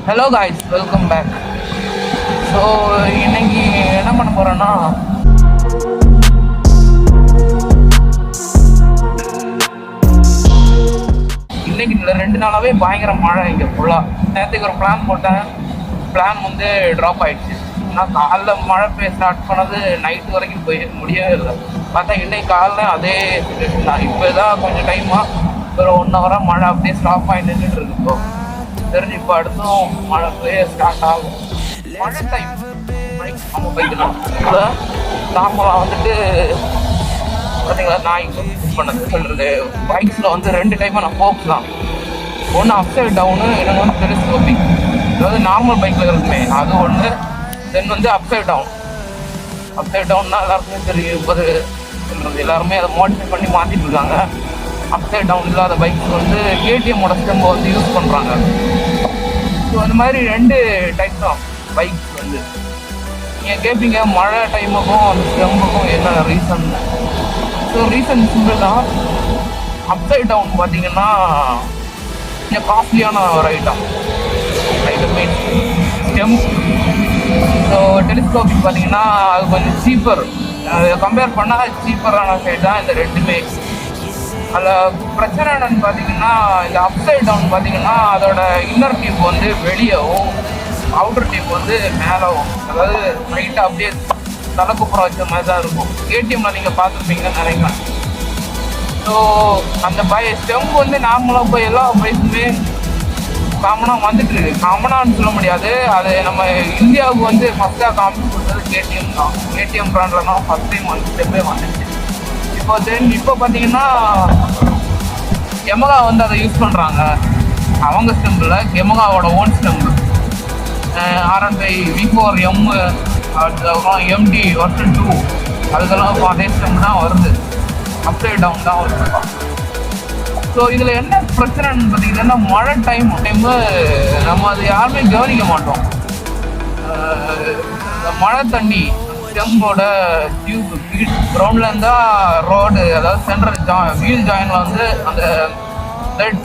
Hello guys, welcome back. So இன்னைக்கு என்ன பண்ண போகிறேன்னா, இன்னைக்கு இல்லை 2 நாளாகவே பயங்கர மழை இங்கே ஃபுல்லாக. நேற்றுக்கு ஒரு பிளான் போட்டேன், பிளான் வந்து ட்ராப் ஆகிடுச்சு. நான் காலைல மழை பெய்ய ஸ்டார்ட் பண்ணது நைட்டு வரைக்கும் போய் முடியவே இல்லை. பார்த்தா இன்னைக்கு காலைல அதே சுச்சுவேஷன் தான். இப்போ தான் கொஞ்சம் டைமாக ஒரு 1 ஹவராக மழை அப்படியே ஸ்டாப் ஆகி நின்றுட்டு இருக்கு. இப்போ தெரிஞ்சு இப்போ அடுத்தும் மழை பெய்ய ஸ்டார்ட் ஆகும். மழை டைம் நம்ம போய்க்கலாம். இப்போ நார்மலாக வந்துட்டு பார்த்தீங்களா, நான் இப்போ யூஸ் பண்ணது சொல்கிறது பைக்ஸில் வந்து 2 டைமாக நான் போக்ஸ்லாம். ஒன்று அப்சைட் டவுனு, இன்னொன்று வந்து டெலிஸ்கோபிக். அதாவது நார்மல் பைக்கில் இருக்குமே அது ஒன்று. தென் வந்து அப்சைட் டவுன்னா எல்லாருக்குமே தெரியும். இப்போ சொல்கிறது எல்லாருமே அதை மாடிஃபை பண்ணி மாற்றிட்டு இருக்காங்க. அப்சைட் டவுன் இல்லாத பைக்ஸ் வந்து கேடிஎம்மோட ஸ்டெம்பை வந்து யூஸ் பண்ணுறாங்க. ஸோ அந்த மாதிரி 2 டைப்ஸ் ஆஃப் பைக்ஸ் வந்து நீங்கள் கேட்பீங்க, மழை டைமுக்கும் அந்த ஸ்டெம்புக்கும் என்ன ரீசன்? ஸோ ரீசன் சிம்பிள் தான். அப்சைட் டவுன் பார்த்தீங்கன்னா கொஞ்சம் காஸ்ட்லியான ஒரு ஐட்டம் மீன் ஸ்டெம். ஸோ டெலிஸ்கோபிக் பார்த்தீங்கன்னா அது கொஞ்சம் சீப்பர். கம்பேர் பண்ணால் சீப்பரான சைட் தான் இந்த 2மே. அதில் பிரச்சனை என்னன்னு பார்த்தீங்கன்னா, இந்த அப்சைட் டவுன் பார்த்தீங்கன்னா அதோட இன்னர் டியூப் வந்து வெளியவும் அவுட்டர் டியூப் வந்து மேலவும், அதாவது லைட்டாக அப்படியே தலைக்குப்புறம் வச்ச மாதிரி தான் இருக்கும். கேடிஎம்மில் நீங்கள் பார்த்துருப்பீங்கன்னு நினைக்கிறேன். ஸோ அந்த ஸ்டெம் வந்து நார்மலாக போய் எல்லா பைக்குமே காமனாக வந்துட்டு இருக்கு. காமனான்னு சொல்ல முடியாது, அது நம்ம இந்தியாவுக்கு வந்து ஃபஸ்ட்டாக காமிச்சு கொடுத்தது கேடிஎம் தான். கேடிஎம் பிராண்டில் தான் ஃபஸ்ட் டைம் வந்து ஸ்டெம்பே வந்துச்சு. இப்போ பார்த்தீங்கன்னா யமகா வந்து அதை யூஸ் பண்ணுறாங்க. அவங்க ஸ்டெம்பில் யமகாவோட own stem R15 V4 M, அதுக்கப்புறம் MD வெர்ஷன் 2, அதுக்கெல்லாம் இப்போ அதே ஸ்டெம் தான் வருது. அப்சைட் டவுன் தான் வருது. ஸோ இதில் என்ன பிரச்சனைன்னு பார்த்தீங்கன்னா, மழை டைமு நம்ம அது யாருமே கவனிக்க மாட்டோம். மழை தண்ணி ஸ்டெம்போட டியூப் கிரவுண்டில் இருந்தால் ரோடு, அதாவது சென்டர் வீல் ஜாயினில் வந்து அந்த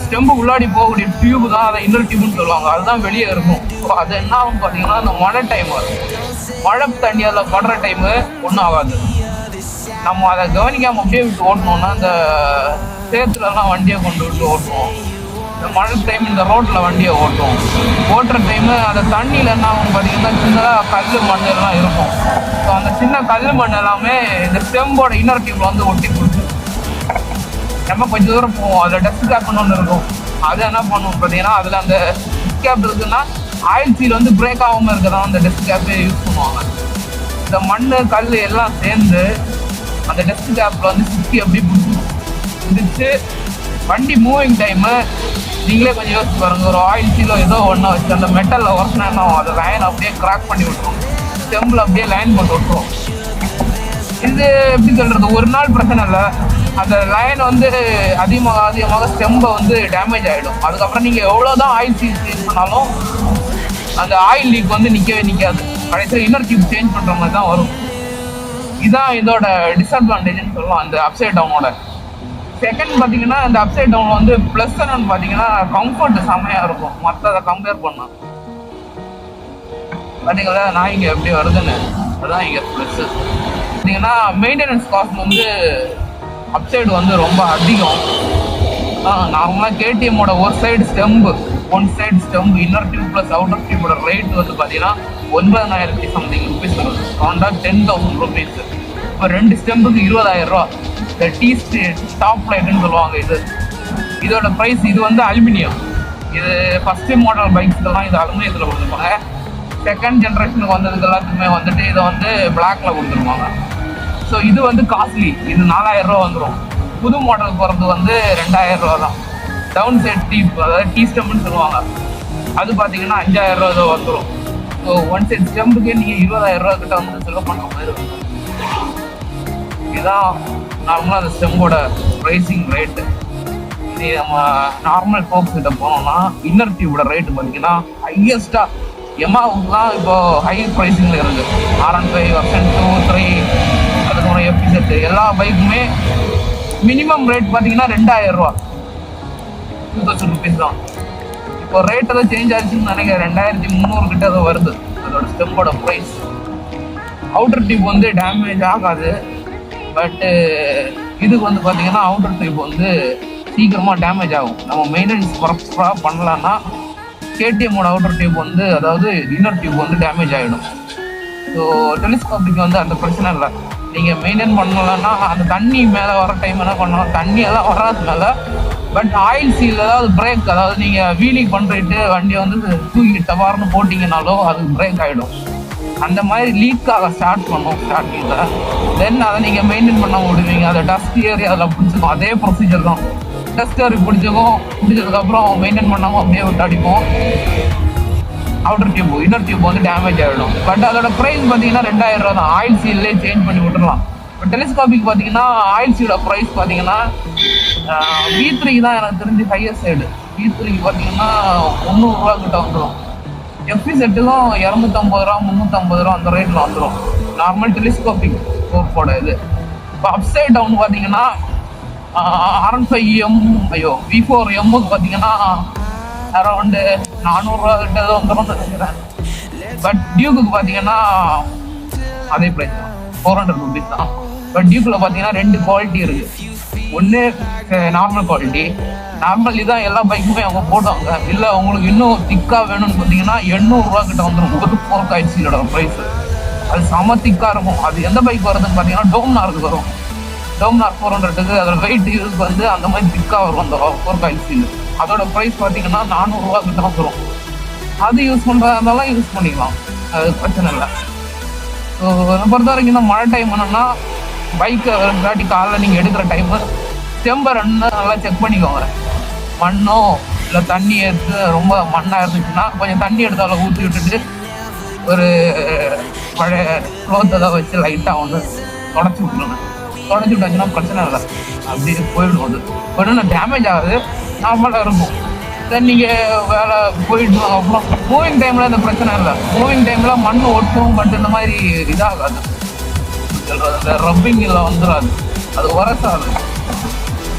ஸ்டெம்பு உள்ளாடி போகக்கூடிய டியூப் தான், அதை இன்னொரு டியூப்னு சொல்லுவாங்க. அதுதான் வெளியே இருக்கும். ஸோ அது என்ன ஆகும் பார்த்தீங்கன்னா, அந்த மழை டைம் வரும். மழை தண்ணி அதில் படுற டைமு ஒன்றும் ஆகாது. நம்ம அதை கவனிக்காமல் அப்படியே விட்டு ஓட்டணும்னா அந்த சேத்துலலாம் வண்டியை கொண்டு விட்டு ஓட்டுவோம். இந்த மழை டைம் இந்த ரோட்டில் வண்டியை ஓட்டுற டைமு அந்த தண்ணியில் என்ன ஆகும் பார்த்தீங்கன்னா, சின்னதாக கல் மண் எல்லாம் இருக்கும். ஸோ அந்த சின்ன கல் மண் எல்லாமே இந்த ஸ்டெம்போட இன்னர் டியூப்ல வந்து ஒட்டி கொடுத்து நம்ம கொஞ்சம் தூரம் போவோம். அதில் டஸ்ட் கேப்னு ஒன்று இருக்கும். அது என்ன பண்ணுவோம் பார்த்தீங்கன்னா, அதில் அந்த டஸ்ட் கேப் இருக்குன்னா ஆயில் சீல் வந்து பிரேக் ஆகாமல் இருக்கதான் அந்த டஸ்ட் கேப்பே யூஸ் பண்ணுவாங்க. இந்த மண் கல் எல்லாம் சேர்ந்து அந்த டஸ்ட் கேப்பில் வந்து சுற்றி அப்படி பிடிச்சி வண்டி மூவிங் டைமு நீங்களே கொஞ்சம் யோசிச்சு பாருங்கள். ஒரு ஆயில் சீலோ ஏதோ ஒன்று வச்சு அந்த மெட்டலில் ஒர்க்னா என்ன ஆகும், அதை லைன் அப்படியே கிராக் பண்ணி விட்டுரும். ஸ்டெம்பில் அப்படியே லைன் போட்டு விட்டுரும். இது எப்படி சொல்கிறது, ஒரு நாள் பிரச்சனை இல்லை. அந்த லைன் வந்து அதிகமாக ஸ்டெம்பை வந்து டேமேஜ் ஆகிடும். அதுக்கப்புறம் நீங்கள் எவ்வளோ தான் ஆயில் சீல் சேஞ்ச் பண்ணாலும் அந்த ஆயில் லீக் வந்து நிற்காது. கடைசியில் இன்னர் டியூப் சேஞ்ச் பண்ணுற மாதிரி தான் வரும். இதுதான் இதோட டிஸ்அட்வான்டேஜ்னு சொல்லலாம் அந்த அப்சைட் டவுனோட. செகண்ட் பார்த்தீங்கன்னா, இந்த அப்சைட் டவுன் வந்து ப்ளஸ் என்னன்னு பார்த்தீங்கன்னா, கம்ஃபர்ட் செம்மையாக இருக்கும் மற்றதை கம்பேர் பண்ணால். பார்த்தீங்களா நான் இங்கே எப்படி வருதுன்னு, அதுதான் இங்கே ப்ளஸ்ஸு. பார்த்தீங்கன்னா மெயின்டெனன்ஸ் காஸ்ட் வந்து அப்சைடு வந்து ரொம்ப அதிகம். நார்மலாக கேடிஎம்மோட ஒரு side stem inner tube plus outer டியூபோட ரேட் வந்து பார்த்தீங்கன்னா 9,000 சம்திங் ருபீஸ் வருது. ரவுண்டாக 10,000 ருபீஸ். இப்போ 2 ஸ்டெம்புக்கு 20,000 ரூபா. இந்த டாப் லைட்டுன்னு சொல்லுவாங்க. இதோட ப்ரைஸ். இது வந்து அலுமினியம். இது ஃபஸ்ட்டு மாடல் பைக்ஸ்லாம் இது அலுமினியத்தில் கொடுத்துருப்பாங்க. செகண்ட் ஜென்ரேஷனுக்கு வந்ததுக்கு எல்லாத்துக்குமே வந்துட்டு இதை வந்து பிளாக்ல கொடுத்துருவாங்க. ஸோ இது வந்து காஸ்ட்லி. இது 4,000 ரூபா வந்துடும். புது மாடல் போகிறது வந்து 2,000 ரூபா தான். டவுன் சைட் டீப், அதாவது டீ ஸ்டெம்னு சொல்லுவாங்க, அது பார்த்தீங்கன்னா 5,000 ரூபா தான் வந்துடும். ஸோ ஒன் சைட் ஸ்டெம்புக்கே நீங்கள் 20,000 ரூபா கிட்ட வந்து செலவு பண்ணுற மாதிரி இருக்கும். இதுதான் நார்மலாக அந்த ஸ்டெம்போட ப்ரைஸிங் ரேட்டு. இது நம்ம நார்மல் ஃபோக்ஸ் கிட்ட போனோம்னா இன்னர் டியூபோட ரேட்டு பார்த்தீங்கன்னா ஹையஸ்ட்டாக யமஹாவுக்குலாம் இப்போ ஹை ப்ரைஸிங்கில் இருக்குது. R15 வெர்ஷன் 2, 3, அதுக்கப்புறம் FZ எல்லா பைக்குமே மினிமம் ரேட் பார்த்தீங்கன்னா 2,000 ரூபா, 2,000 ருபீஸ் தான். இப்போ ரேட் ஏதாவது சேஞ்ச் ஆச்சுன்னு நினைக்கிறேன். 2300 கிட்ட ஏதோ வருது அதோட ஸ்டெம்போட ப்ரைஸ். அவுட்டர் டியூப் வந்து டேமேஜ் ஆகாது. பட்டு இதுக்கு வந்து பார்த்தீங்கன்னா அவுட்டர் டியூப் வந்து சீக்கிரமாக டேமேஜ் ஆகும். நம்ம மெயின்டெனன்ஸ் ப்ராப்பராக பண்ணலான்னா கேடிஎம்மோட அவுட்டர் டியூப் வந்து, அதாவது இன்னர் டியூப் வந்து டேமேஜ் ஆகிடும். ஸோ டெலிஸ்கோபிக் வந்து அந்த பிரச்சனை இல்லை. நீங்கள் மெயின்டைன் பண்ணலன்னா அந்த தண்ணி மேலே வர டைம் என்ன பண்ணலாம், தண்ணி எல்லாம் வராதுனால. பட் ஆயில் சீல் ஏதாவது பிரேக், அதாவது நீங்கள் வீலிங் பண்ணுறீட்டு வண்டியை வந்து தூக்கி தவார்னு போட்டிங்கனாலோ அது பிரேக் ஆகிடும். அந்த மாதிரி லீக் ஆக ஸ்டார்ட் பண்ணும் ஸ்டார்டிங்கில். தென் அதை நீங்கள் மெயின்டைன் பண்ண விடுவீங்க. அதை டஸ்ட் ஏறி அதில் பிடிச்சிக்கும். அதே ப்ரொசீஜர் தான். டஸ்ட் ஏறி பிடிச்சதுக்கப்புறம் மெயின்டைன் பண்ணாமல் அப்படியே விட்டு அடிப்போம். அவுட்டர் டியூப் இன்னர் டியூப் வந்து டேமேஜ் ஆகிடும். பட் அதோட ப்ரைஸ் பார்த்தீங்கன்னா 2000 ரூபா தான். ஆயில் சீல்லே சேஞ்ச் பண்ணி விட்டுடலாம். இப்போ டெலிஸ்கோபிக் பார்த்தீங்கன்னா ஆயில் சீலோட ப்ரைஸ் பார்த்தீங்கன்னா V3 தான் எனக்கு தெரிஞ்சு ஹையர் சைடு. V3 பார்த்தீங்கன்னா 300 ரூபா கிட்ட வந்துடும். எஃப்இ செட்டுக்கும் 250 ரூபா 350 ரூபா அந்த ரேட்டில் வந்துடும் நார்மல் டெலிஸ்கோபிக் ஸ்கோப்போட இது. இப்போ அப்சைட் டவுன் பார்த்தீங்கன்னா R15M V4Mக்கு பார்த்தீங்கன்னா அரௌண்டு 400 ரூபா கிட்ட வந்துடும் நினைக்கிறேன். பட் டியூக்கு பார்த்தீங்கன்னா அதே ப்ரைஸ் தான், 400 ருபீஸ் தான். பட் டியூக்கில் பார்த்தீங்கன்னா 2 குவாலிட்டி இருக்குது. ஒன்று நார்மல் குவாலிட்டி, நார்மல் இதான் எல்லா பைக்குமே அவங்க போடுவாங்க. இல்லை உங்களுக்கு இன்னும் திக்காக வேணும்னு பார்த்தீங்கன்னா 800 ரூபா கிட்ட வந்துடும் ஒரு 4 காய்ச்சியோட ப்ரைஸ். அது செம திக்காக இருக்கும். அது எந்த பைக் வருதுன்னு பார்த்தீங்கன்னா டோம்னாருக்கு வரும். டோம்னார் 400க்கு அதோட வெயிட் யூஸ் வந்து அந்த மாதிரி திக்காக வரும் அந்த 4 காய்ச்சி. அதோட ப்ரைஸ் பார்த்தீங்கன்னா 400 ரூபா கிட்ட வந்துடும். அது யூஸ் பண்ணுறதால யூஸ் பண்ணிக்கலாம், அது பிரச்சனை இல்லை. ஸோ என்னை பொறுத்த வரைக்கும் தான் மழை டைம் என்னன்னா பைக்கை காட்டி காலைல நீங்கள் எடுக்கிற டைமு ஸ்டெம்பை நல்லா செக் பண்ணிக்கோங்க. மண்ணோ இல்லை தண்ணி எடுத்து ரொம்ப மண்ணாக இருந்துச்சுன்னா கொஞ்சம் தண்ணி எடுத்து அதில் ஊற்றி விட்டுட்டு ஒரு பழைய க்ளோத்தை தான் வச்சு லைட்டாக வந்து தொடச்சி விட்டுருங்க. தொடச்சி விட்டாச்சுன்னா பிரச்சனை இல்லை, அப்படியே போயிடும். அது ஒன்றும் டேமேஜ் ஆகுது, நார்மலாக இருக்கும். தென் நீங்கள் வேலை போயிட்டு அப்புறம் மூவிங் டைமில் இந்த பிரச்சனை இல்லை. மூவிங் டைமில் மண் ஒட்டும். பட் இந்த மாதிரி இதாகாது, இந்த ரப்பிங்கில் வந்துடாது, அது உரசாது.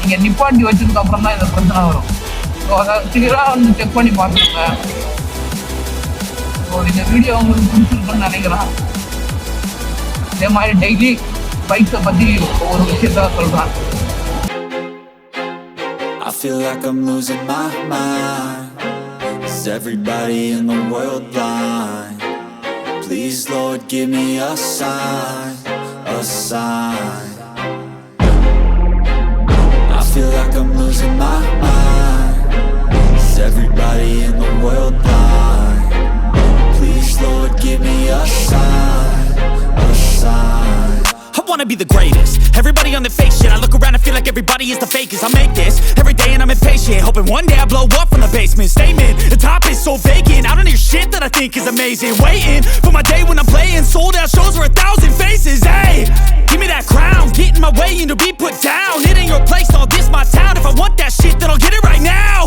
நீங்கள் நிப்பாட்டி வச்சதுக்கு அப்புறம் தான் இந்த பிரச்சனை வரும். ஸோ அதை கிளியராக வந்து செக் பண்ணி பார்த்துருங்க. ஸோ இந்த வீடியோ உங்களுக்கு பிடிச்சிருக்குன்னு நினைக்கிறேன். இதே மாதிரி டெய்லி பைக்ஸை பற்றி ஒரு விஷயத்த சொல்கிறேன். I feel like I'm losing my mind. Is everybody in the world blind? Please Lord give me a sign, a sign. I feel like I'm losing my mind. Is everybody in the world blind? Please Lord give me a sign, a sign. I wanna be the greatest. Everybody on the fake shit. I look around and feel like everybody is the fakest. I make this every day and I'm impatient, hoping one day I blow up from the basement. Statement, the top is so vacant. I don't hear shit that I think is amazing. Waiting for my day when I'm playing sold out shows for 1,000 faces. Hey, give me that crown, get in my way and to be put down. It ain't your place, all this my town. If I want that shit, then I'll get it right now.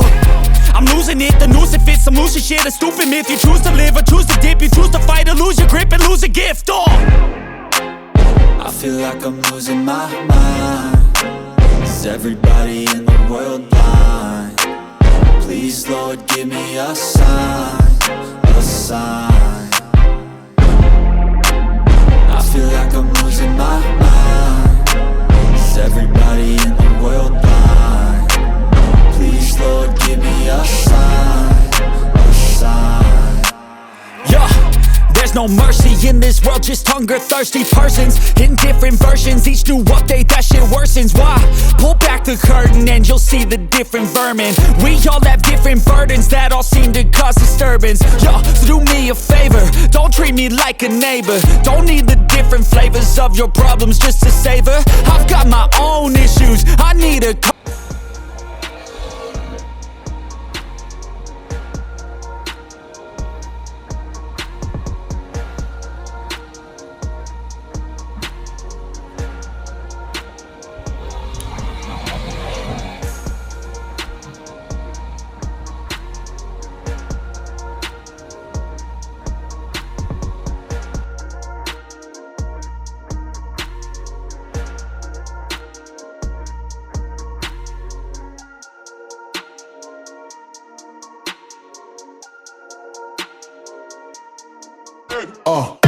I'm losing it, the noose it fits. I'm losing shit, a stupid myth. You choose to live or choose to dip. You choose to fight or lose your grip and lose a gift. Oh, I feel like I'm losing my mind. Is everybody in the world blind? Please Lord give me a sign, a sign. I feel like I'm losing my mind. Is everybody in the world blind? Please Lord give me a sign, a sign. yeah. There's no mercy in this world, just hunger-thirsty persons in different versions. Each new update, that shit worsens. Why? Pull back the curtain and you'll see the different vermin. We all have different burdens that all seem to cause disturbance. Yo, so do me a favor, don't treat me like a neighbor. Don't need the different flavors of your problems just to savor. I've got my own issues, I need a head.